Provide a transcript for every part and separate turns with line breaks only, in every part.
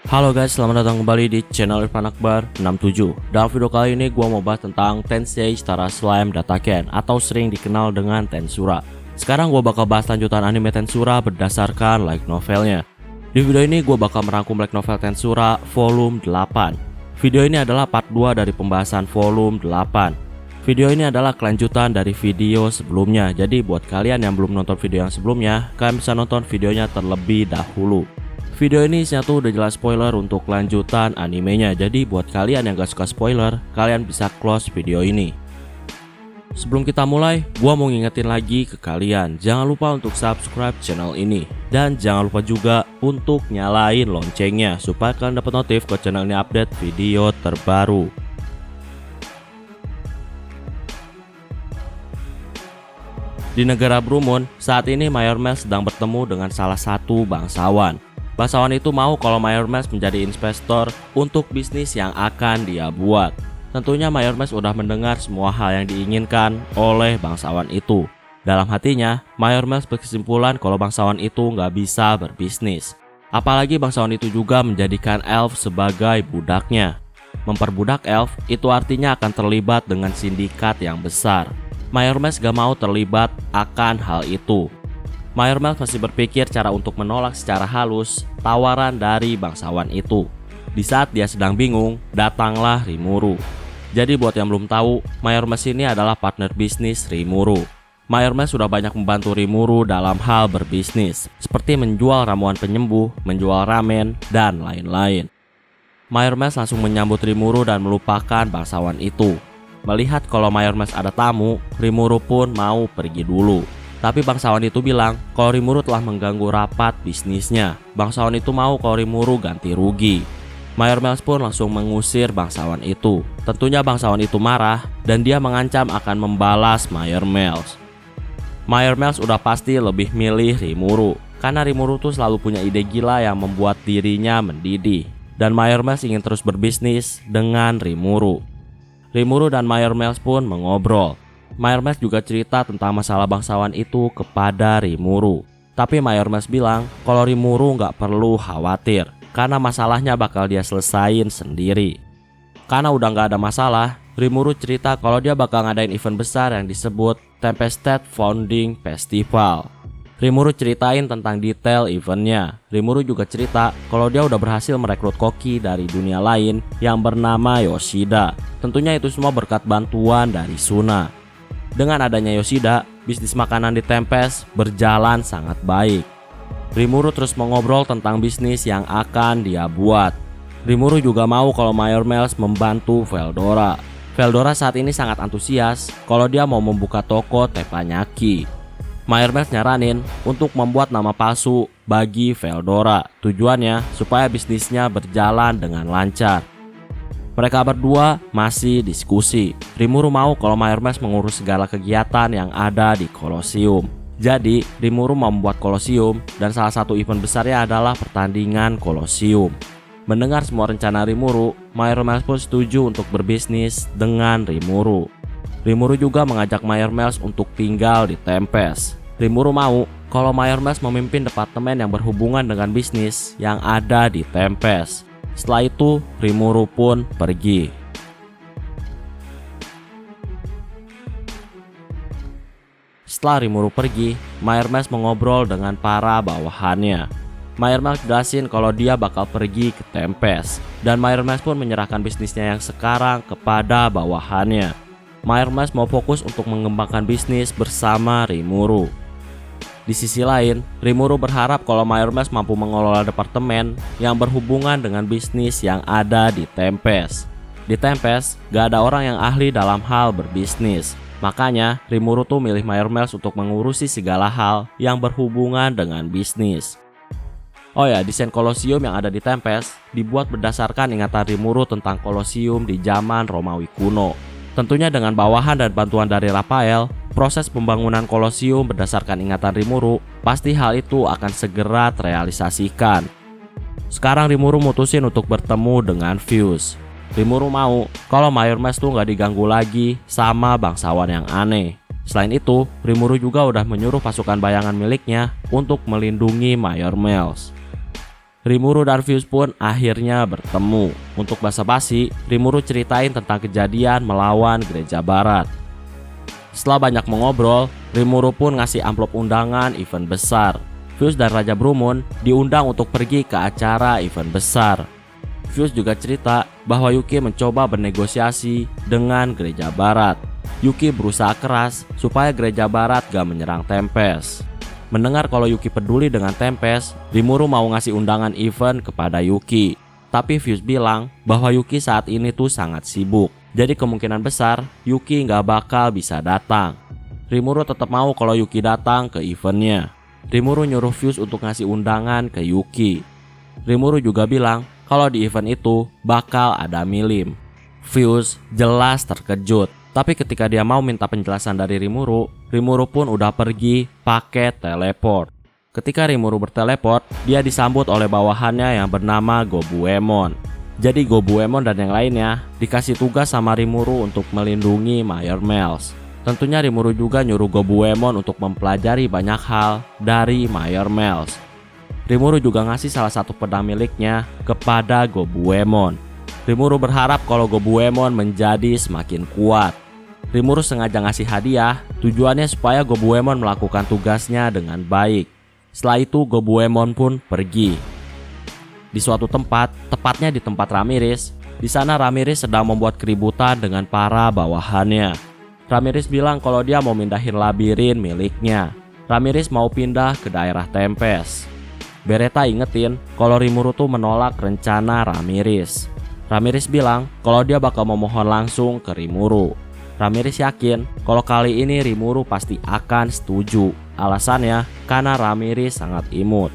Halo guys, selamat datang kembali di channel Irfan Akbar 67. Dalam video kali ini gua mau bahas tentang Tensei Star Slime Dataken atau sering dikenal dengan Tensura. Sekarang gua bakal bahas lanjutan anime Tensura berdasarkan light novelnya. Di video ini gua bakal merangkum light novel Tensura volume 8. Video ini adalah part 2 dari pembahasan volume 8. Video ini adalah kelanjutan dari video sebelumnya. Jadi buat kalian yang belum nonton video yang sebelumnya, kalian bisa nonton videonya terlebih dahulu. Video ini isinya tuh udah jelas spoiler untuk lanjutan animenya. Jadi buat kalian yang gak suka spoiler, kalian bisa close video ini. Sebelum kita mulai, gua mau ngingetin lagi ke kalian, jangan lupa untuk subscribe channel ini. Dan jangan lupa juga untuk nyalain loncengnya supaya kalian dapat notif ke channel ini update video terbaru. Di negara Brumun, saat ini Mayor Mel sedang bertemu dengan salah satu bangsawan. Bangsawan itu mau kalau Mayor Mel menjadi investor untuk bisnis yang akan dia buat. Tentunya Mayor Mel udah mendengar semua hal yang diinginkan oleh bangsawan itu. Dalam hatinya, Mayor Mel berkesimpulan kalau bangsawan itu nggak bisa berbisnis. Apalagi bangsawan itu juga menjadikan elf sebagai budaknya. Memperbudak elf itu artinya akan terlibat dengan sindikat yang besar. Mayor Mel gak mau terlibat akan hal itu. Mayor Mel masih berpikir cara untuk menolak secara halus tawaran dari bangsawan itu. Di saat dia sedang bingung, datanglah Rimuru. Jadi buat yang belum tahu, Mayor Mel ini adalah partner bisnis Rimuru. Mayor Mel sudah banyak membantu Rimuru dalam hal berbisnis, seperti menjual ramuan penyembuh, menjual ramen, dan lain-lain. Mayor Mel langsung menyambut Rimuru dan melupakan bangsawan itu. Melihat kalau Mayor Mel ada tamu, Rimuru pun mau pergi dulu. Tapi bangsawan itu bilang kalau Rimuru telah mengganggu rapat bisnisnya. Bangsawan itu mau kalau Rimuru ganti rugi. Mayor Mel pun langsung mengusir bangsawan itu. Tentunya bangsawan itu marah dan dia mengancam akan membalas Mayor Mel. Mayor Mel udah pasti lebih milih Rimuru karena Rimuru tuh selalu punya ide gila yang membuat dirinya mendidih. Dan Mayor Mel ingin terus berbisnis dengan Rimuru. Rimuru dan Mayor Mel pun mengobrol. Mayor Mel juga cerita tentang masalah bangsawan itu kepada Rimuru. Tapi Mayor Mel bilang kalau Rimuru nggak perlu khawatir karena masalahnya bakal dia selesain sendiri. Karena udah nggak ada masalah, Rimuru cerita kalau dia bakal ngadain event besar yang disebut Tempested Founding Festival. Rimuru ceritain tentang detail eventnya. Rimuru juga cerita kalau dia udah berhasil merekrut koki dari dunia lain yang bernama Yoshida. Tentunya itu semua berkat bantuan dari Suna. Dengan adanya Yoshida, bisnis makanan di Tempest berjalan sangat baik. Rimuru terus mengobrol tentang bisnis yang akan dia buat. Rimuru juga mau kalau Mayor Mel membantu Veldora. Veldora saat ini sangat antusias kalau dia mau membuka toko teppanyaki. Mayor Mel nyaranin untuk membuat nama palsu bagi Veldora. Tujuannya supaya bisnisnya berjalan dengan lancar. Mereka berdua masih diskusi. Rimuru mau kalau Mayor Mel mengurus segala kegiatan yang ada di Kolosium. Jadi Rimuru membuat Kolosium dan salah satu event besarnya adalah pertandingan Kolosium. Mendengar semua rencana Rimuru, Mayor Mel pun setuju untuk berbisnis dengan Rimuru. Rimuru juga mengajak Mayor Mel untuk tinggal di Tempest. Rimuru mau kalau Mayor Mel memimpin departemen yang berhubungan dengan bisnis yang ada di Tempest. Setelah itu, Rimuru pun pergi. Setelah Rimuru pergi, Mayor Mel mengobrol dengan para bawahannya. Mayor Mel jelasin kalau dia bakal pergi ke Tempest. Dan Mayor Mel pun menyerahkan bisnisnya yang sekarang kepada bawahannya. Mayor Mel mau fokus untuk mengembangkan bisnis bersama Rimuru. Di sisi lain, Rimuru berharap kalau Mayor Mel mampu mengelola departemen yang berhubungan dengan bisnis yang ada di Tempest. Di Tempest, gak ada orang yang ahli dalam hal berbisnis. Makanya, Rimuru tuh milih Mayor Mel untuk mengurusi segala hal yang berhubungan dengan bisnis. Oh ya, desain Kolosium yang ada di Tempest dibuat berdasarkan ingatan Rimuru tentang Kolosium di zaman Romawi kuno. Tentunya dengan bawahan dan bantuan dari Raphael, proses pembangunan Kolosium berdasarkan ingatan Rimuru, pasti hal itu akan segera terrealisasikan. Sekarang Rimuru mutusin untuk bertemu dengan Fuse. Rimuru mau kalau Mayor Mel tuh gak diganggu lagi sama bangsawan yang aneh. Selain itu, Rimuru juga udah menyuruh pasukan bayangan miliknya untuk melindungi Mayor Mel. Rimuru dan Fuse pun akhirnya bertemu. Untuk basa-basi, Rimuru ceritain tentang kejadian melawan Gereja Barat. Setelah banyak mengobrol, Rimuru pun ngasih amplop undangan event besar. Fuse dan Raja Brumon diundang untuk pergi ke acara event besar. Fuse juga cerita bahwa Yuki mencoba bernegosiasi dengan Gereja Barat. Yuki berusaha keras supaya Gereja Barat gak menyerang Tempest. Mendengar kalau Yuki peduli dengan Tempest, Rimuru mau ngasih undangan event kepada Yuki. Tapi Fuse bilang bahwa Yuki saat ini tuh sangat sibuk. Jadi kemungkinan besar Yuki gak bakal bisa datang. Rimuru tetap mau kalau Yuki datang ke eventnya. Rimuru nyuruh Fuse untuk ngasih undangan ke Yuki. Rimuru juga bilang kalau di event itu bakal ada Milim. Fuse jelas terkejut. Tapi ketika dia mau minta penjelasan dari Rimuru, Rimuru pun udah pergi pakai teleport. Ketika Rimuru berteleport, dia disambut oleh bawahannya yang bernama Gobuemon. Jadi Gobuemon dan yang lainnya dikasih tugas sama Rimuru untuk melindungi Mayor Mels. Tentunya Rimuru juga nyuruh Gobuemon untuk mempelajari banyak hal dari Mayor Mels. Rimuru juga ngasih salah satu pedang miliknya kepada Gobuemon. Rimuru berharap kalau Gobuemon menjadi semakin kuat. Rimuru sengaja ngasih hadiah, tujuannya supaya Gobuemon melakukan tugasnya dengan baik. Setelah itu Gobuemon pun pergi. Di suatu tempat, tepatnya di tempat Ramirez, di sana Ramirez sedang membuat keributan dengan para bawahannya. Ramirez bilang kalau dia mau mindahin labirin miliknya. Ramirez mau pindah ke daerah Tempest. Beretta ingetin kalau Rimuru tuh menolak rencana Ramirez. Ramirez bilang kalau dia bakal memohon langsung ke Rimuru. Ramirez yakin kalau kali ini Rimuru pasti akan setuju. Alasannya karena Ramirez sangat imut.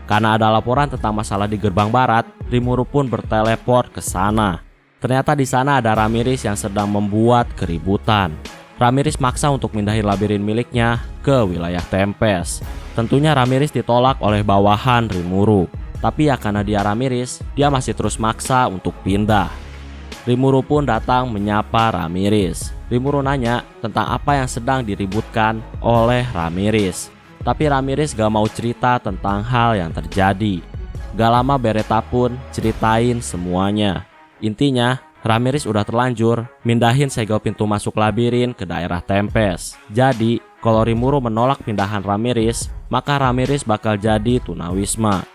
Karena ada laporan tentang masalah di gerbang barat, Rimuru pun berteleport ke sana. Ternyata di sana ada Ramirez yang sedang membuat keributan. Ramirez maksa untuk mindahin labirin miliknya ke wilayah Tempest. Tentunya Ramirez ditolak oleh bawahan Rimuru. Tapi ya karena dia Ramirez, dia masih terus maksa untuk pindah. Rimuru pun datang menyapa Ramirez. Rimuru nanya tentang apa yang sedang diributkan oleh Ramirez. Tapi Ramirez gak mau cerita tentang hal yang terjadi. Gak lama Beretta pun ceritain semuanya. Intinya Ramirez udah terlanjur mindahin segel pintu masuk labirin ke daerah Tempest. Jadi kalau Rimuru menolak pindahan Ramirez, maka Ramirez bakal jadi tunawisma.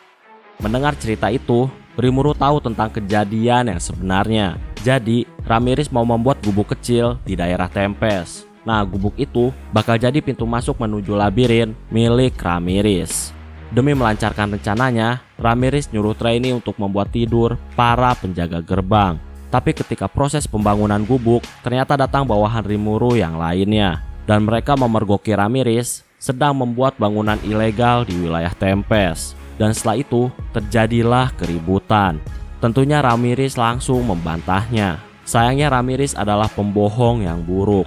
Mendengar cerita itu, Rimuru tahu tentang kejadian yang sebenarnya. Jadi Ramirez mau membuat gubuk kecil di daerah Tempest. Nah, gubuk itu bakal jadi pintu masuk menuju labirin milik Ramirez. Demi melancarkan rencananya, Ramirez nyuruh trainee untuk membuat tidur para penjaga gerbang. Tapi ketika proses pembangunan gubuk, ternyata datang bawahan Rimuru yang lainnya. Dan mereka memergoki Ramirez sedang membuat bangunan ilegal di wilayah Tempest. Dan setelah itu terjadilah keributan. Tentunya Ramirez langsung membantahnya. Sayangnya Ramirez adalah pembohong yang buruk.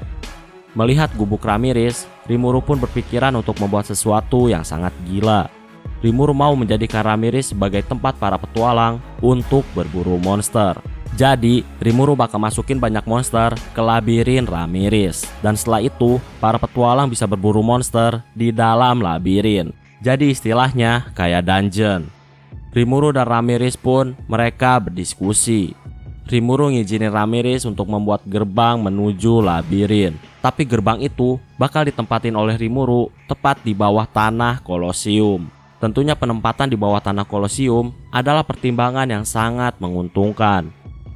Melihat gubuk Ramirez, Rimuru pun berpikiran untuk membuat sesuatu yang sangat gila. Rimuru mau menjadikan Ramirez sebagai tempat para petualang untuk berburu monster. Jadi Rimuru bakal masukin banyak monster ke labirin Ramirez. Dan setelah itu para petualang bisa berburu monster di dalam labirin. Jadi istilahnya kayak dungeon. Rimuru dan Ramirez pun mereka berdiskusi. Rimuru ngizinin Ramirez untuk membuat gerbang menuju labirin. Tapi gerbang itu bakal ditempatin oleh Rimuru tepat di bawah tanah Kolosium. Tentunya penempatan di bawah tanah Kolosium adalah pertimbangan yang sangat menguntungkan.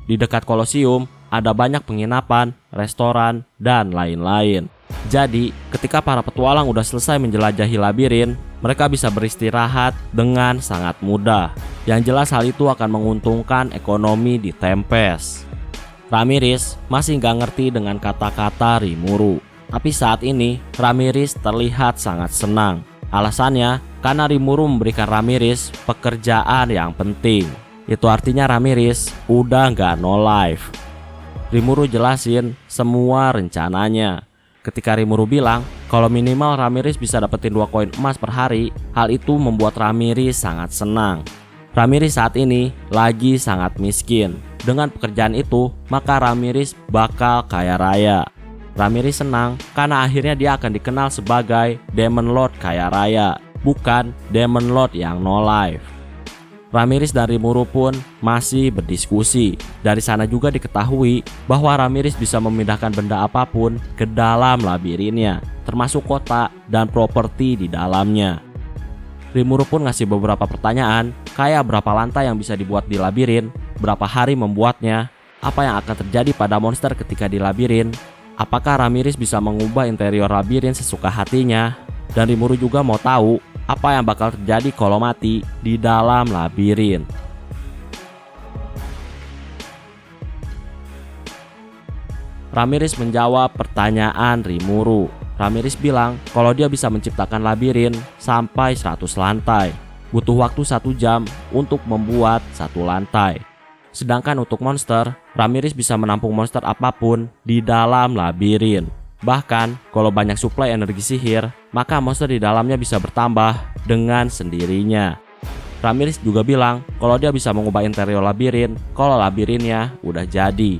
Di dekat Kolosium ada banyak penginapan, restoran, dan lain-lain. Jadi ketika para petualang udah selesai menjelajahi labirin, mereka bisa beristirahat dengan sangat mudah. Yang jelas hal itu akan menguntungkan ekonomi di Tempest. Ramirez masih nggak ngerti dengan kata-kata Rimuru. Tapi saat ini Ramirez terlihat sangat senang. Alasannya karena Rimuru memberikan Ramirez pekerjaan yang penting. Itu artinya Ramirez udah nggak no life. Rimuru jelasin semua rencananya. Ketika Rimuru bilang kalau minimal Ramirez bisa dapetin 2 koin emas per hari, hal itu membuat Ramirez sangat senang. Ramirez saat ini lagi sangat miskin. Dengan pekerjaan itu, maka Ramirez bakal kaya raya. Ramirez senang karena akhirnya dia akan dikenal sebagai Demon Lord kaya raya, bukan Demon Lord yang no life. Ramirez dan Rimuru pun masih berdiskusi. Dari sana juga diketahui bahwa Ramirez bisa memindahkan benda apapun ke dalam labirinnya, termasuk kota dan properti di dalamnya. Rimuru pun ngasih beberapa pertanyaan, kayak berapa lantai yang bisa dibuat di labirin, berapa hari membuatnya, apa yang akan terjadi pada monster ketika di labirin, apakah Ramirez bisa mengubah interior labirin sesuka hatinya, dan Rimuru juga mau tahu apa yang bakal terjadi kalau mati di dalam labirin. Ramirez menjawab pertanyaan Rimuru. Ramirez bilang kalau dia bisa menciptakan labirin sampai 100 lantai. Butuh waktu 1 jam untuk membuat 1 lantai. Sedangkan untuk monster, Ramirez bisa menampung monster apapun di dalam labirin. Bahkan, kalau banyak suplai energi sihir, maka monster di dalamnya bisa bertambah dengan sendirinya. Ramirez juga bilang kalau dia bisa mengubah interior labirin kalau labirinnya udah jadi.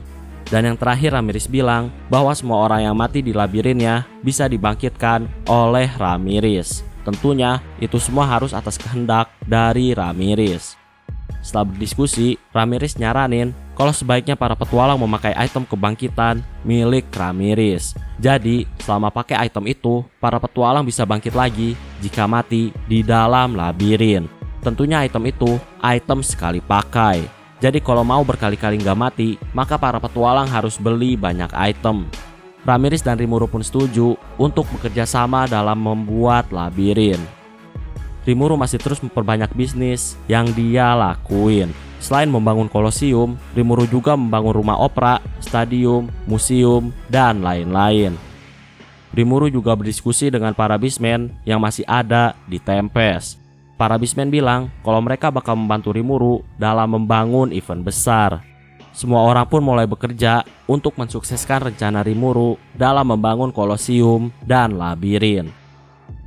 Dan yang terakhir, Ramirez bilang bahwa semua orang yang mati di labirinnya bisa dibangkitkan oleh Ramirez. Tentunya itu semua harus atas kehendak dari Ramirez. Setelah berdiskusi, Ramirez nyaranin kalau sebaiknya para petualang memakai item kebangkitan milik Ramirez. Jadi, selama pakai item itu, para petualang bisa bangkit lagi jika mati di dalam labirin. Tentunya item itu item sekali pakai. Jadi kalau mau berkali-kali nggak mati, maka para petualang harus beli banyak item. Ramirez dan Rimuru pun setuju untuk bekerja sama dalam membuat labirin. Rimuru masih terus memperbanyak bisnis yang dia lakuin. Selain membangun kolosium, Rimuru juga membangun rumah opera, stadium, museum, dan lain-lain. Rimuru juga berdiskusi dengan para bismen yang masih ada di Tempest. Para bismen bilang kalau mereka bakal membantu Rimuru dalam membangun event besar. Semua orang pun mulai bekerja untuk mensukseskan rencana Rimuru dalam membangun kolosium dan labirin.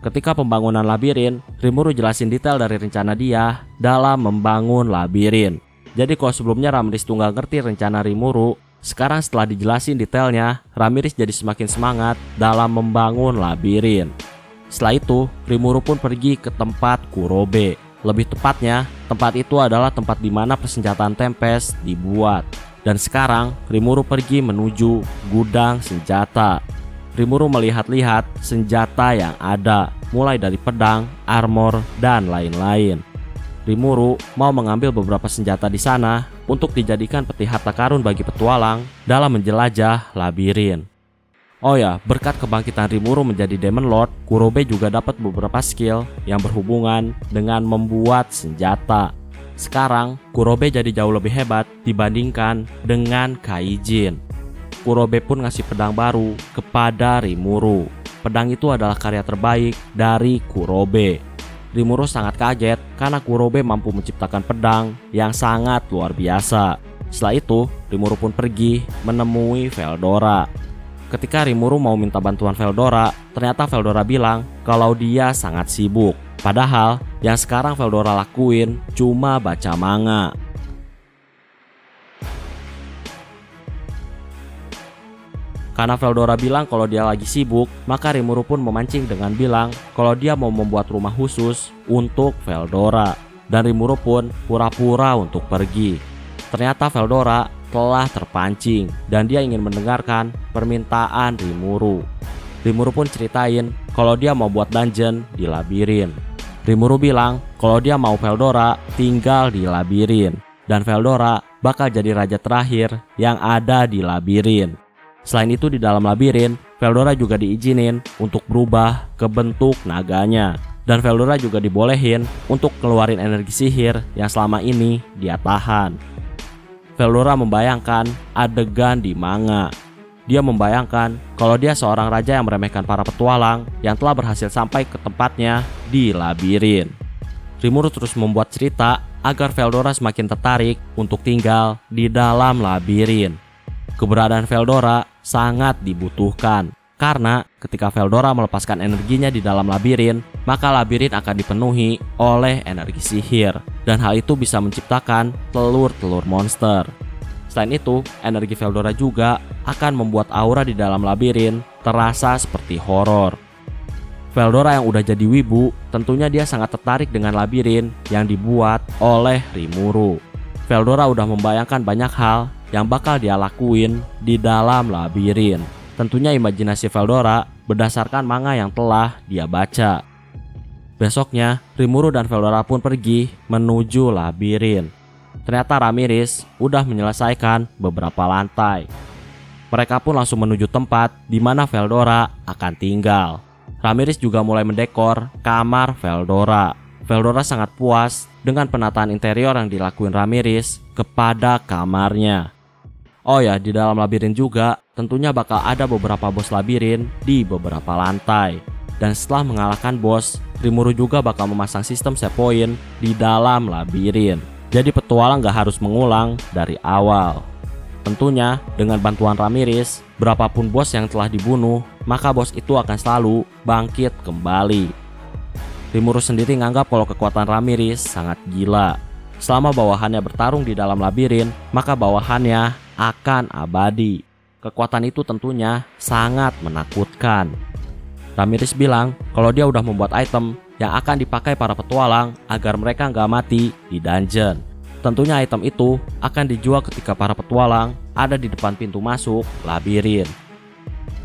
Ketika pembangunan labirin, Rimuru jelasin detail dari rencana dia dalam membangun labirin. Jadi kalau sebelumnya Ramirez tuh nggak ngerti rencana Rimuru, sekarang setelah dijelasin detailnya, Ramirez jadi semakin semangat dalam membangun labirin. Setelah itu, Rimuru pun pergi ke tempat Kurobe. Lebih tepatnya, tempat itu adalah tempat di mana persenjataan Tempest dibuat. Dan sekarang, Rimuru pergi menuju gudang senjata. Rimuru melihat-lihat senjata yang ada, mulai dari pedang, armor, dan lain-lain. Rimuru mau mengambil beberapa senjata di sana untuk dijadikan peti harta karun bagi petualang dalam menjelajah labirin. Oh ya, berkat kebangkitan Rimuru menjadi Demon Lord, Kurobe juga dapat beberapa skill yang berhubungan dengan membuat senjata. Sekarang, Kurobe jadi jauh lebih hebat dibandingkan dengan Kaijin. Kurobe pun ngasih pedang baru kepada Rimuru. Pedang itu adalah karya terbaik dari Kurobe. Rimuru sangat kaget karena Kurobe mampu menciptakan pedang yang sangat luar biasa. Setelah itu, Rimuru pun pergi menemui Veldora. Ketika Rimuru mau minta bantuan Veldora, ternyata Veldora bilang kalau dia sangat sibuk. Padahal yang sekarang Veldora lakuin cuma baca manga. Karena Veldora bilang kalau dia lagi sibuk, maka Rimuru pun memancing dengan bilang kalau dia mau membuat rumah khusus untuk Veldora. Dan Rimuru pun pura-pura untuk pergi. Ternyata Veldora telah terpancing dan dia ingin mendengarkan permintaan Rimuru. Rimuru pun ceritain kalau dia mau buat dungeon di labirin. Rimuru bilang kalau dia mau Veldora tinggal di labirin. Dan Veldora bakal jadi raja terakhir yang ada di labirin. Selain itu di dalam labirin, Veldora juga diizinin untuk berubah ke bentuk naganya. Dan Veldora juga dibolehin untuk keluarin energi sihir yang selama ini dia tahan. Veldora membayangkan adegan di manga. Dia membayangkan kalau dia seorang raja yang meremehkan para petualang yang telah berhasil sampai ke tempatnya di labirin. Rimuru terus membuat cerita agar Veldora semakin tertarik untuk tinggal di dalam labirin. Keberadaan Veldora sangat dibutuhkan karena ketika Veldora melepaskan energinya di dalam labirin, maka labirin akan dipenuhi oleh energi sihir dan hal itu bisa menciptakan telur-telur monster. Selain itu, energi Veldora juga akan membuat aura di dalam labirin terasa seperti horor. Veldora yang udah jadi wibu, tentunya dia sangat tertarik dengan labirin yang dibuat oleh Rimuru. Veldora udah membayangkan banyak hal yang bakal dia lakuin di dalam labirin. Tentunya imajinasi Veldora berdasarkan manga yang telah dia baca. Besoknya, Rimuru dan Veldora pun pergi menuju labirin. Ternyata Ramirez udah menyelesaikan beberapa lantai. Mereka pun langsung menuju tempat di mana Veldora akan tinggal. Ramirez juga mulai mendekor kamar Veldora. Veldora sangat puas dengan penataan interior yang dilakuin Ramirez kepada kamarnya. Oh ya, di dalam labirin juga tentunya bakal ada beberapa bos labirin di beberapa lantai. Dan setelah mengalahkan bos, Rimuru juga bakal memasang sistem save point di dalam labirin. Jadi petualang gak harus mengulang dari awal. Tentunya dengan bantuan Ramirez, berapapun bos yang telah dibunuh, maka bos itu akan selalu bangkit kembali. Rimuru sendiri nganggap kalau kekuatan Ramirez sangat gila. Selama bawahannya bertarung di dalam labirin, maka bawahannya akan abadi. Kekuatan itu tentunya sangat menakutkan. Ramirez bilang kalau dia udah membuat item yang akan dipakai para petualang agar mereka nggak mati di dungeon. Tentunya item itu akan dijual ketika para petualang ada di depan pintu masuk labirin.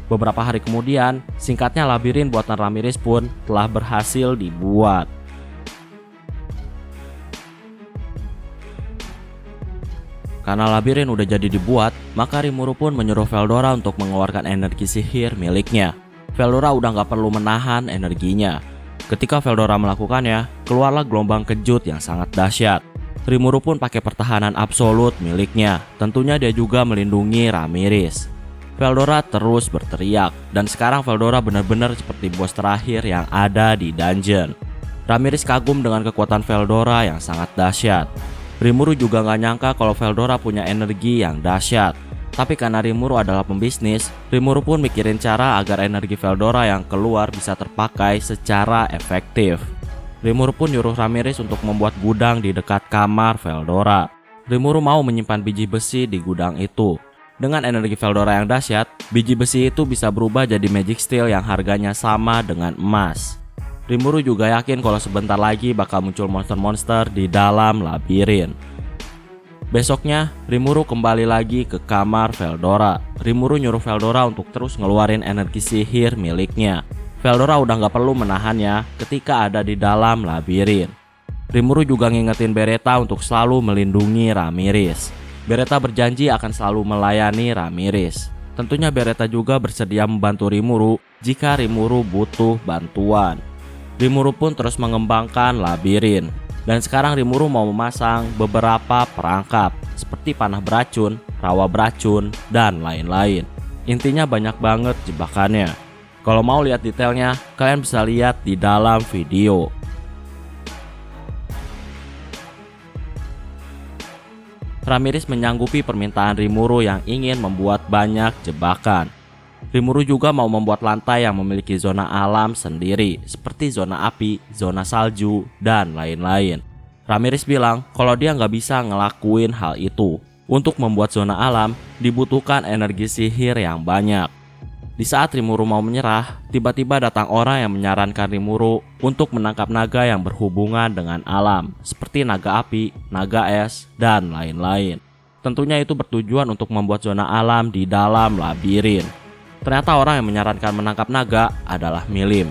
Beberapa hari kemudian, singkatnya labirin buatan Ramirez pun telah berhasil dibuat. Karena labirin udah jadi dibuat, maka Rimuru pun menyuruh Veldora untuk mengeluarkan energi sihir miliknya. Veldora udah nggak perlu menahan energinya. Ketika Veldora melakukannya, keluarlah gelombang kejut yang sangat dahsyat. Rimuru pun pakai pertahanan absolut miliknya. Tentunya dia juga melindungi Ramirez. Veldora terus berteriak, dan sekarang Veldora benar-benar seperti bos terakhir yang ada di dungeon. Ramirez kagum dengan kekuatan Veldora yang sangat dahsyat. Rimuru juga nggak nyangka kalau Veldora punya energi yang dahsyat. Tapi karena Rimuru adalah pembisnis, Rimuru pun mikirin cara agar energi Veldora yang keluar bisa terpakai secara efektif. Rimuru pun nyuruh Ramirez untuk membuat gudang di dekat kamar Veldora. Rimuru mau menyimpan biji besi di gudang itu. Dengan energi Veldora yang dahsyat, biji besi itu bisa berubah jadi magic steel yang harganya sama dengan emas. Rimuru juga yakin kalau sebentar lagi bakal muncul monster-monster di dalam labirin. Besoknya, Rimuru kembali lagi ke kamar Veldora. Rimuru nyuruh Veldora untuk terus ngeluarin energi sihir miliknya. Veldora udah gak perlu menahannya ketika ada di dalam labirin. Rimuru juga ngingetin Beretta untuk selalu melindungi Ramirez. Beretta berjanji akan selalu melayani Ramirez. Tentunya Beretta juga bersedia membantu Rimuru jika Rimuru butuh bantuan. Rimuru pun terus mengembangkan labirin. Dan sekarang Rimuru mau memasang beberapa perangkap seperti panah beracun, rawa beracun, dan lain-lain. Intinya banyak banget jebakannya. Kalau mau lihat detailnya, kalian bisa lihat di dalam video. Ramirez menyanggupi permintaan Rimuru yang ingin membuat banyak jebakan. Rimuru juga mau membuat lantai yang memiliki zona alam sendiri, seperti zona api, zona salju, dan lain-lain. Ramirez bilang kalau dia nggak bisa ngelakuin hal itu. Untuk membuat zona alam, dibutuhkan energi sihir yang banyak. Di saat Rimuru mau menyerah, tiba-tiba datang orang yang menyarankan Rimuru untuk menangkap naga yang berhubungan dengan alam, seperti naga api, naga es, dan lain-lain. Tentunya itu bertujuan untuk membuat zona alam di dalam labirin. Ternyata orang yang menyarankan menangkap naga adalah Milim.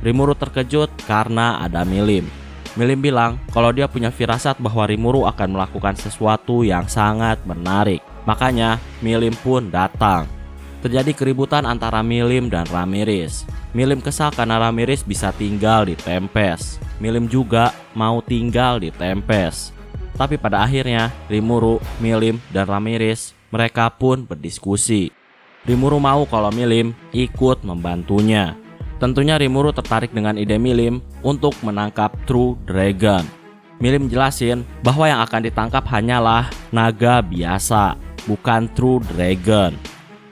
Rimuru terkejut karena ada Milim. Milim bilang kalau dia punya firasat bahwa Rimuru akan melakukan sesuatu yang sangat menarik. Makanya Milim pun datang. Terjadi keributan antara Milim dan Ramirez. Milim kesal karena Ramirez bisa tinggal di Tempest. Milim juga mau tinggal di Tempest. Tapi pada akhirnya Rimuru, Milim, dan Ramirez mereka pun berdiskusi. Rimuru mau kalau Milim ikut membantunya. Tentunya Rimuru tertarik dengan ide Milim untuk menangkap True Dragon. Milim jelasin bahwa yang akan ditangkap hanyalah naga biasa, bukan True Dragon.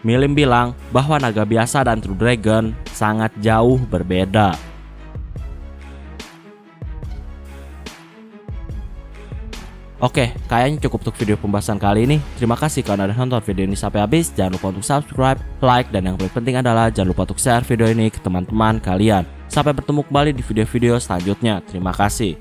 Milim bilang bahwa naga biasa dan True Dragon sangat jauh berbeda. Oke, kayaknya cukup untuk video pembahasan kali ini. Terima kasih karena udah nonton video ini sampai habis. Jangan lupa untuk subscribe, like, dan yang paling penting adalah jangan lupa untuk share video ini ke teman-teman kalian. Sampai bertemu kembali di video-video selanjutnya. Terima kasih.